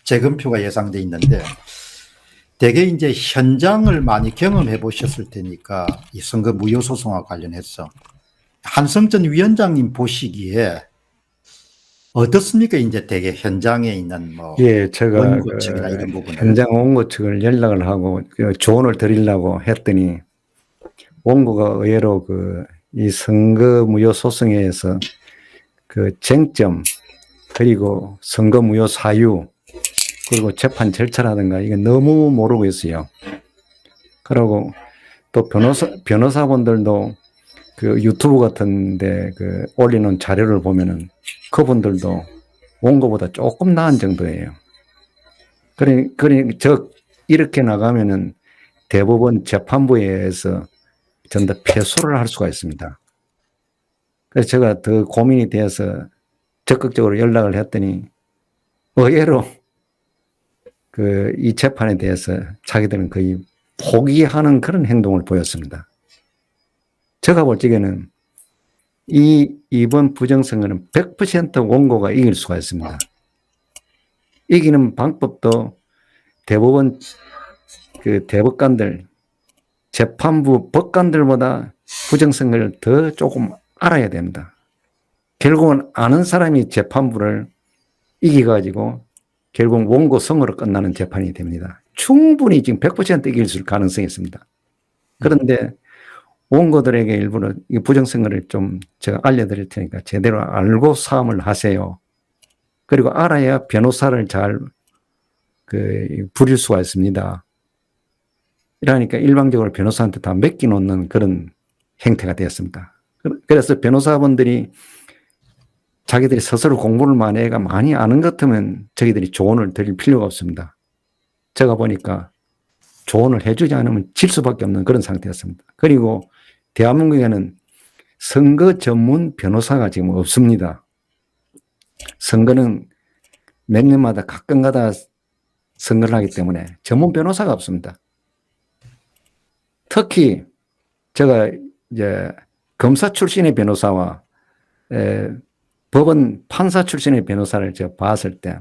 재검표가 예상돼 있는데 대개 이제 현장을 많이 경험해 보셨을 테니까 이 선거 무효 소송과 관련해서 한성전 위원장님 보시기에 어떻습니까? 이제 대개 현장에 있는 뭐 예, 제가 원고 측이나 이런 부분을 현장 원고 측을 연락을 하고 조언을 드리려고 했더니 원고가 의외로 이 선거 무효 소송에서 그 쟁점 그리고 선거 무효 사유 그리고 재판 절차라든가 이게 너무 모르고 있어요. 그리고 또 변호사분들도 그 유튜브 같은데 그 올리는 자료를 보면은 그분들도 원고보다 조금 나은 정도예요. 이렇게 나가면은 대법원 재판부에서 전부 다 패소를 할 수가 있습니다. 그래서 제가 더 고민이 되어서 적극적으로 연락을 했더니 의외로 이 재판에 대해서 자기들은 거의 포기하는 그런 행동을 보였습니다. 제가 볼 적에는 이번 부정선거는 100% 원고가 이길 수가 있습니다. 이기는 방법도 대법원 대법관들, 재판부 법관들보다 부정선거를 더 조금 알아야 됩니다. 결국은 아는 사람이 재판부를 이겨가지고 결국 원고 선고로 끝나는 재판이 됩니다. 충분히 지금 100% 이길 가능성이 있습니다. 그런데 원고들에게 일부러 이 부정선거를 좀 제가 알려드릴 테니까 제대로 알고 사움을 하세요. 그리고 알아야 변호사를 잘 부릴 수가 있습니다. 이러니까 일방적으로 변호사한테 다 맡겨놓는 그런 행태가 되었습니다. 그래서 변호사분들이 자기들이 스스로 공부를 많이 아는 것 같으면 저희들이 조언을 드릴 필요가 없습니다. 제가 보니까 조언을 해주지 않으면 질 수밖에 없는 그런 상태였습니다. 그리고 대한민국에는 선거 전문 변호사가 지금 없습니다. 선거는 몇 년마다 가끔가다 선거를 하기 때문에 전문 변호사가 없습니다. 특히 제가 이제 검사 출신의 변호사와 법원 판사 출신의 변호사를 제가 봤을 때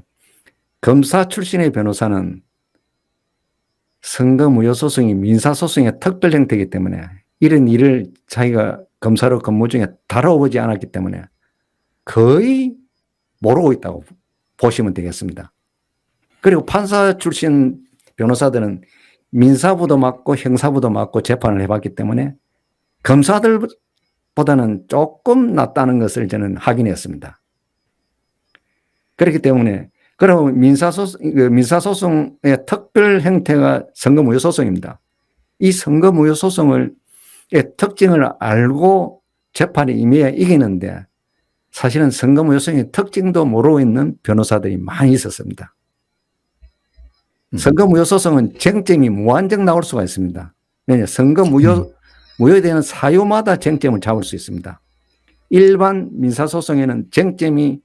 검사 출신의 변호사는 선거 무효 소송이 민사 소송의 특별 형태이기 때문에 이런 일을 자기가 검사로 근무 중에 다뤄보지 않았기 때문에 거의 모르고 있다고 보시면 되겠습니다. 그리고 판사 출신 변호사들은 민사부도 맡고 형사부도 맡고 재판을 해봤기 때문에 검사들보다는 조금 낫다는 것을 저는 확인했습니다. 그렇기 때문에 그럼 민사소송의 특별 형태가 선거무효소송입니다. 이 선거무효소송의 특징을 알고 재판에 임해야 이기는데 사실은 선거무효소송의 특징도 모르고 있는 변호사들이 많이 있었습니다. 선거무효소송은 쟁점이 무한정 나올 수가 있습니다. 왜냐 무효되는 사유마다 쟁점을 잡을 수 있습니다. 일반 민사소송에는 쟁점이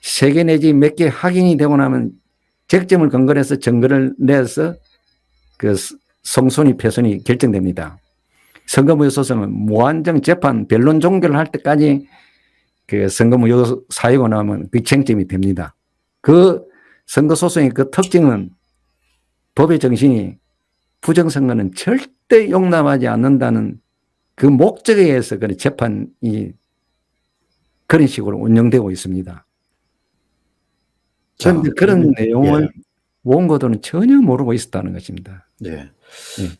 3개 내지 몇 개 확인이 되고 나면 쟁점을 근거로 해서 증거를 내서 성손이 패손이 결정됩니다. 선거무효소송은 무한정 재판, 변론 종결을 할 때까지 선거무효 사유가 나오면 그 쟁점이 됩니다. 그 선거소송의 그 특징은 법의 정신이 부정선거는 절대 용납하지 않는다는 그 목적에 의해서 그런 재판이 그런 식으로 운영되고 있습니다. 그런데 그런 내용을 원고들은 전혀 모르고 있었다는 것입니다. 네.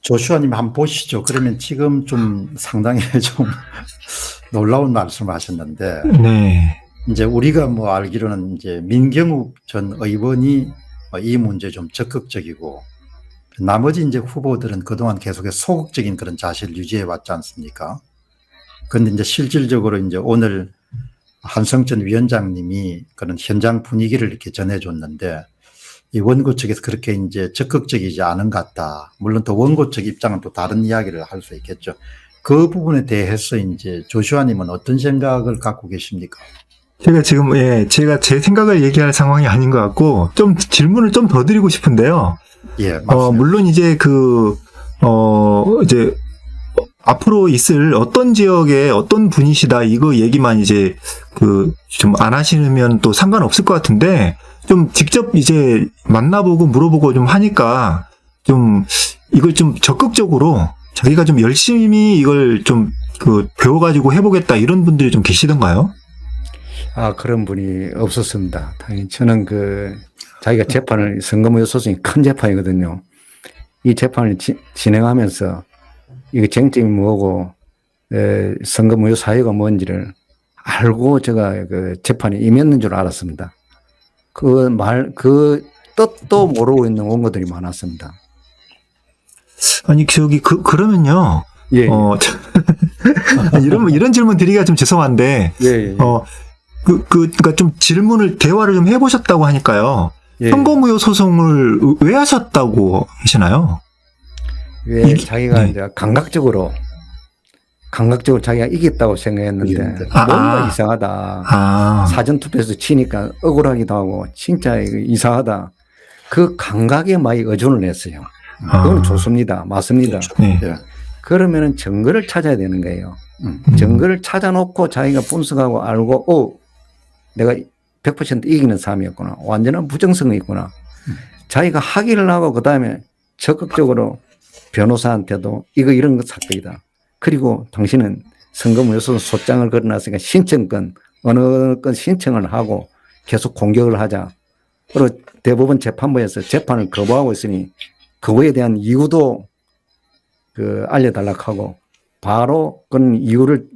조슈아님 한번 보시죠. 그러면 지금 좀 상당히 좀 놀라운 말씀을 하셨는데, 네. 이제 우리가 뭐 알기로는 이제 민경욱 전 의원이 이 문제에 좀 적극적이고, 나머지 이제 후보들은 그동안 계속해서 소극적인 그런 자세를 유지해 왔지 않습니까? 그런데 이제 실질적으로 이제 오늘 한성전 위원장님이 그런 현장 분위기를 이렇게 전해줬는데, 이 원고 측에서 그렇게 이제 적극적이지 않은 것 같다. 물론 또 원고 측 입장은 또 다른 이야기를 할 수 있겠죠. 그 부분에 대해서 이제 조슈아님은 어떤 생각을 갖고 계십니까? 제가 지금, 제가 제 생각을 얘기할 상황이 아닌 것 같고, 좀 질문을 좀 더 드리고 싶은데요. 예, 맞습니다. 물론 이제 이제, 앞으로 있을 어떤 지역에 어떤 분이시다, 이거 얘기만 이제, 좀 안 하시면 또 상관없을 것 같은데, 좀 직접 이제 만나보고 물어보고 좀 하니까 좀 이걸 좀 적극적으로 자기가 좀 열심히 이걸 좀 배워가지고 해보겠다 이런 분들이 좀 계시던가요? 그런 분이 없었습니다. 당연히 저는 자기가 재판을, 선거무효 소송이 큰 재판이거든요. 이 재판을 진행하면서 이거 쟁점이 뭐고, 선거무효 사유가 뭔지를 알고 제가 재판에 임했는 줄 알았습니다. 그 뜻도 모르고 있는 원고들이 많았습니다. 아니, 그러면요. 예. 이런 질문 드리기가 좀 죄송한데, 예. 그러니까 좀 대화를 좀 해보셨다고 하니까요. 예. 선거무효 소송을 왜 하셨다고 하시나요? 왜 자기가 이제 감각적으로 자기가 이겼다고 생각했는데 뭔가 이상하다. 사전투표에서 치니까 억울하기도 하고 진짜 이상하다. 그 감각에 많이 의존을 했어요. 그건 좋습니다. 맞습니다. 네. 그러면은 증거를 찾아야 되는 거예요. 증거를 찾아놓고 자기가 분석하고 알고, 내가 100% 이기는 사람이었구나. 완전한 부정성이 있구나. 자기가 확인을 하고 그 다음에 적극적으로 변호사한테도 이런 사건이다. 그리고 당신은 선거무효소송 소장을 걸어놨으니까 신청권, 어느 건 신청을 하고 계속 공격을 하자. 그리고 대법원 재판부에서 재판을 거부하고 있으니 그거에 대한 이유도 알려달라고 하고 바로 그런 이유를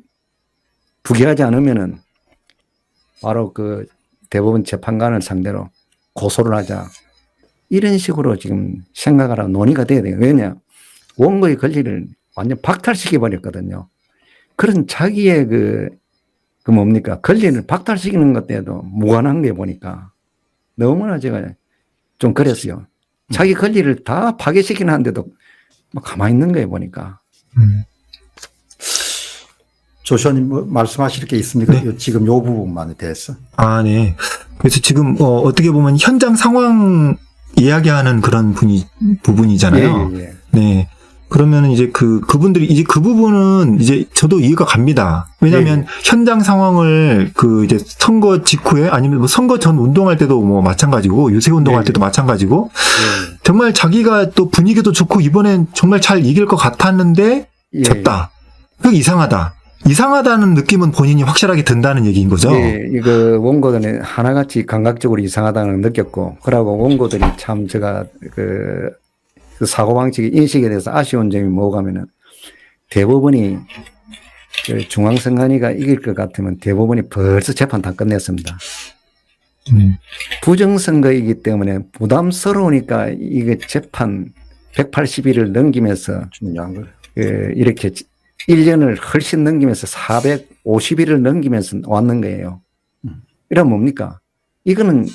부기하지 않으면은 바로 대법원 재판관을 상대로 고소를 하자. 이런 식으로 지금 생각을 하고 논의가 돼야 돼요. 왜냐? 원고의 권리를 완전 박탈시켜 버렸거든요. 그런 자기의 뭡니까? 권리를 박탈시키는 것에도 무관한 게 보니까 너무나 제가 좀 그랬어요. 자기 권리를 다 파괴시키는 한데도 가만히 있는 거예요, 보니까. 조시아님 뭐 말씀하실 게 있습니까? 네. 지금 요 부분만에 대해서. 네. 그래서 지금 어떻게 보면 현장 상황 이야기하는 그런 부분이잖아요. 예. 네. 그러면은 이제 그분들이 이제 그 부분은 이제 저도 이해가 갑니다. 왜냐면 현장 상황을 이제 선거 직후에 아니면 뭐 선거 전 운동할 때도 뭐 마찬가지고 유세 운동할 때도 마찬가지고 정말 자기가 또 분위기도 좋고 이번엔 정말 잘 이길 것 같았는데 졌다. 그게 이상하다는 느낌은 본인이 확실하게 든다는 얘기인 거죠. 이거 원고들은 하나같이 감각적으로 이상하다는 걸 느꼈고, 그러고 원고들이 참 제가 그 사고방식 인식에 대해서 아쉬운 점이 뭐가면은 대법원이 중앙선관위가 이길 것 같으면 대법원이 벌써 재판 다 끝냈습니다. 부정선거이기 때문에 부담스러우니까 이게 재판 180일을 넘기면서 이렇게 1년을 훨씬 넘기면서 450일을 넘기면서 왔는 거예요. 이러면 뭡니까? 이거는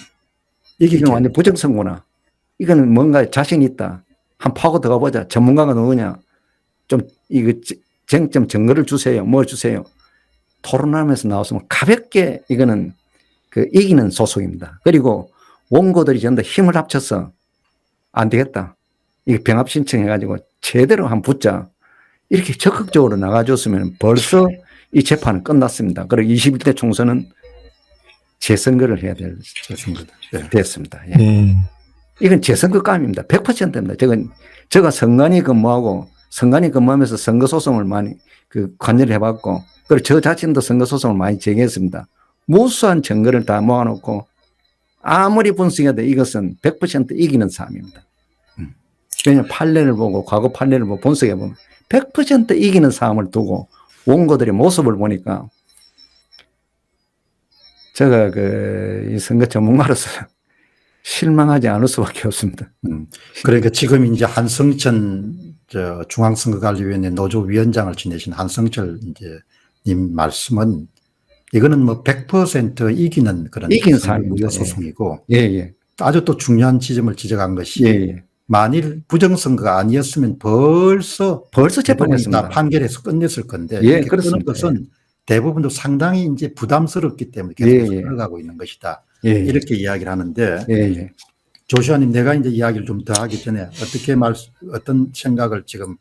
완전 부정선거나 이거는 뭔가 자신 있다. 한 파고 들어가 보자. 전문가가 누구냐? 좀 이거 쟁점 증거를 주세요. 뭐 주세요. 토론하면서 나왔으면 가볍게 이거는 이기는 소송입니다. 그리고 원고들이 전부 다 힘을 합쳐서 안 되겠다. 이거 병합 신청해가지고 제대로 한 붙자. 이렇게 적극적으로 나가줬으면 벌써 이 재판은 끝났습니다. 그리고 21대 총선은 재선거를 해야 됐습니다. 이건 재선거감입니다. 100%입니다. 제가 선관위 근무하면서 선거소송을 많이 관여를 해봤고, 그리고 저 자신도 선거소송을 많이 제기했습니다. 무수한 증거를 다 모아놓고 아무리 분석해도 이것은 100% 이기는 사람입니다. 왜냐하면 판례를 보고 과거 판례를 보고 분석해보면 100% 이기는 사람을 두고 원고들의 모습을 보니까 제가 이 선거 전문가로서 실망하지 않을 수밖에 없습니다. 그러니까 지금 이제 한성천 중앙선거관리위원회 노조위원장을 지내신 한성철 님 말씀은 이거는 뭐 100% 이기는 그런 선거무효 소송이고 아주 또 중요한 지점을 지적한 것이 만일 부정선거가 아니었으면 벌써 재판했습니다. 판결해서 끝냈을 건데 이렇게 끄는 것은 대부분도 상당히 이제 부담스럽기 때문에 계속 흘러가고 있는 것이다. 이렇게 이야기를 하는데 조시아님, 내가 이제 이야기를 좀 더 하기 전에 어떤 생각을 지금